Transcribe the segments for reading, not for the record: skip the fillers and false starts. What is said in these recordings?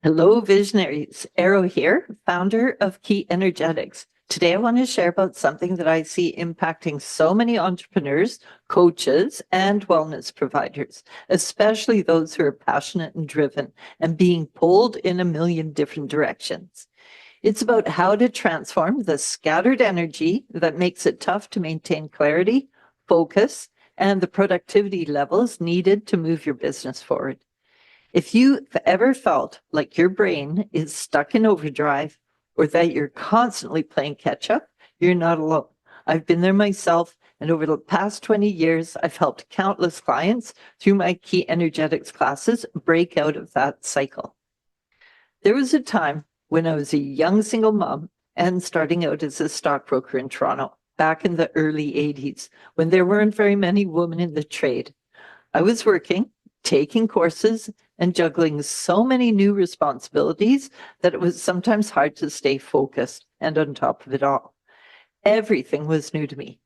Hello, visionaries. Arrow here, founder of Key Energetics. Today, I want to share about something that I see impacting so many entrepreneurs, coaches, and wellness providers, especially those who are passionate and driven and being pulled in a million different directions. It's about how to transform the scattered energy that makes it tough to maintain clarity, focus, and the productivity levels needed to move your business forward. If you've ever felt like your brain is stuck in overdrive or that you're constantly playing catch up, you're not alone. I've been there myself, and over the past 20 years, I've helped countless clients through my Key Energetics classes break out of that cycle. There was a time when I was a young single mom and starting out as a stockbroker in Toronto back in the early 80s, when there weren't very many women in the trade. I was working, taking courses, and juggling so many new responsibilities that it was sometimes hard to stay focused and on top of it all. Everything was new to me.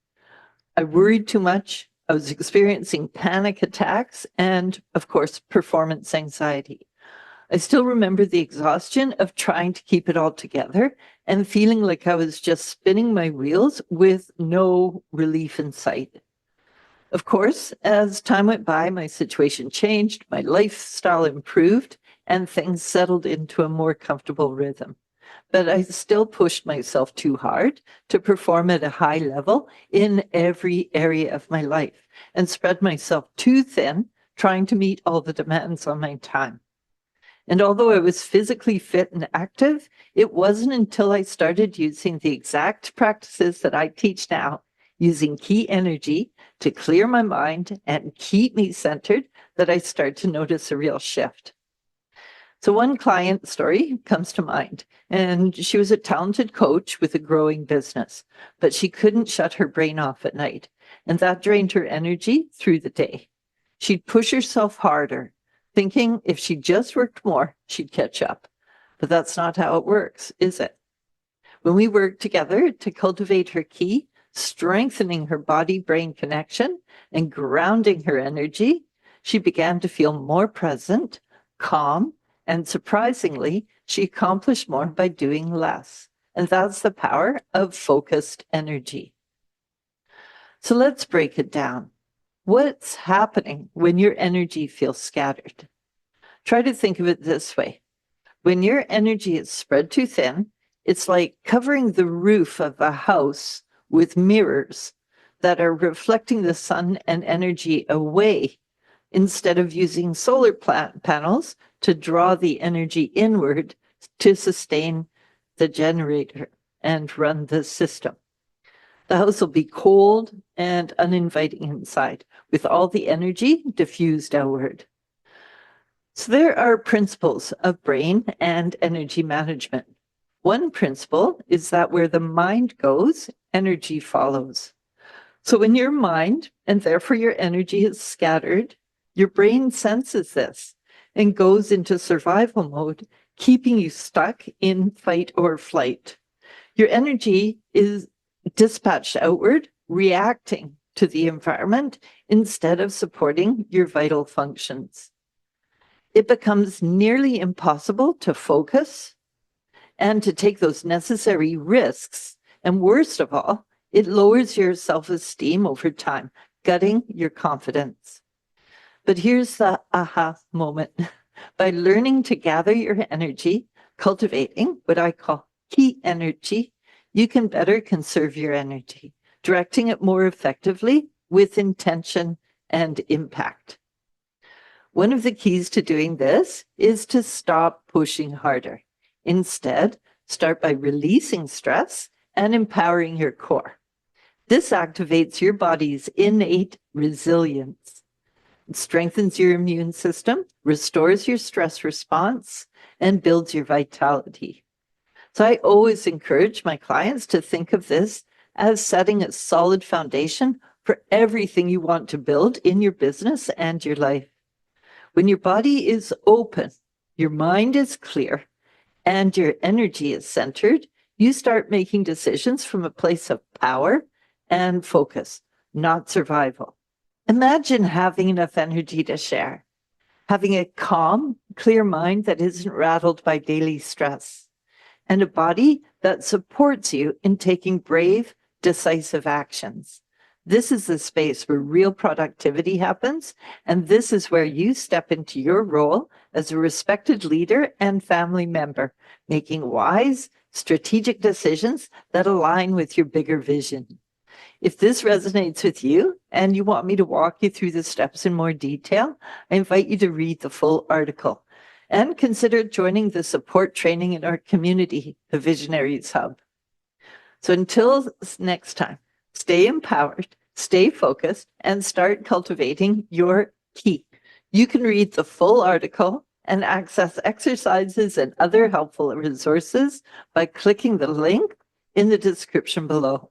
I worried too much. I was experiencing panic attacks and, of course, performance anxiety. I still remember the exhaustion of trying to keep it all together and feeling like I was just spinning my wheels with no relief in sight. Of course, as time went by, my situation changed, my lifestyle improved, and things settled into a more comfortable rhythm. But I still pushed myself too hard to perform at a high level in every area of my life and spread myself too thin trying to meet all the demands on my time. And although I was physically fit and active, it wasn't until I started using the exact practices that I teach now, using key energy to clear my mind and keep me centered, that I start to notice a real shift. So one client story comes to mind, and she was a talented coach with a growing business, but she couldn't shut her brain off at night, and that drained her energy through the day. She'd push herself harder, thinking if she just worked more, she'd catch up. But that's not how it works, is it? When we worked together to cultivate her key, strengthening her body-brain connection and grounding her energy, she began to feel more present, calm, and surprisingly, she accomplished more by doing less. And that's the power of focused energy. So let's break it down. What's happening when your energy feels scattered? Try to think of it this way. When your energy is spread too thin, it's like covering the roof of a house with mirrors that are reflecting the sun and energy away instead of using solar panels to draw the energy inward to sustain the generator and run the system. The house will be cold and uninviting inside, with all the energy diffused outward. So there are principles of brain and energy management. One principle is that where the mind goes, energy follows. So when your mind, and therefore your energy, is scattered, your brain senses this and goes into survival mode, keeping you stuck in fight or flight. Your energy is dispatched outward, reacting to the environment instead of supporting your vital functions. It becomes nearly impossible to focus and to take those necessary risks. And worst of all, it lowers your self-esteem over time, gutting your confidence. But here's the aha moment. By learning to gather your energy, cultivating what I call key energy, you can better conserve your energy, directing it more effectively with intention and impact. One of the keys to doing this is to stop pushing harder. Instead, start by releasing stress and empowering your core. This activates your body's innate resilience. It strengthens your immune system, restores your stress response, and builds your vitality. So I always encourage my clients to think of this as setting a solid foundation for everything you want to build in your business and your life. When your body is open, your mind is clear, and your energy is centered, you start making decisions from a place of power and focus, not survival. Imagine having enough energy to share, having a calm, clear mind that isn't rattled by daily stress, and a body that supports you in taking brave, decisive actions. This is the space where real productivity happens, and this is where you step into your role as a respected leader and family member, making wise, strategic decisions that align with your bigger vision. If this resonates with you and you want me to walk you through the steps in more detail, I invite you to read the full article and consider joining the support training in our community, the Visionaries Hub. So until next time, stay empowered, stay focused, and start cultivating your Qi. You can read the full article and access exercises and other helpful resources by clicking the link in the description below.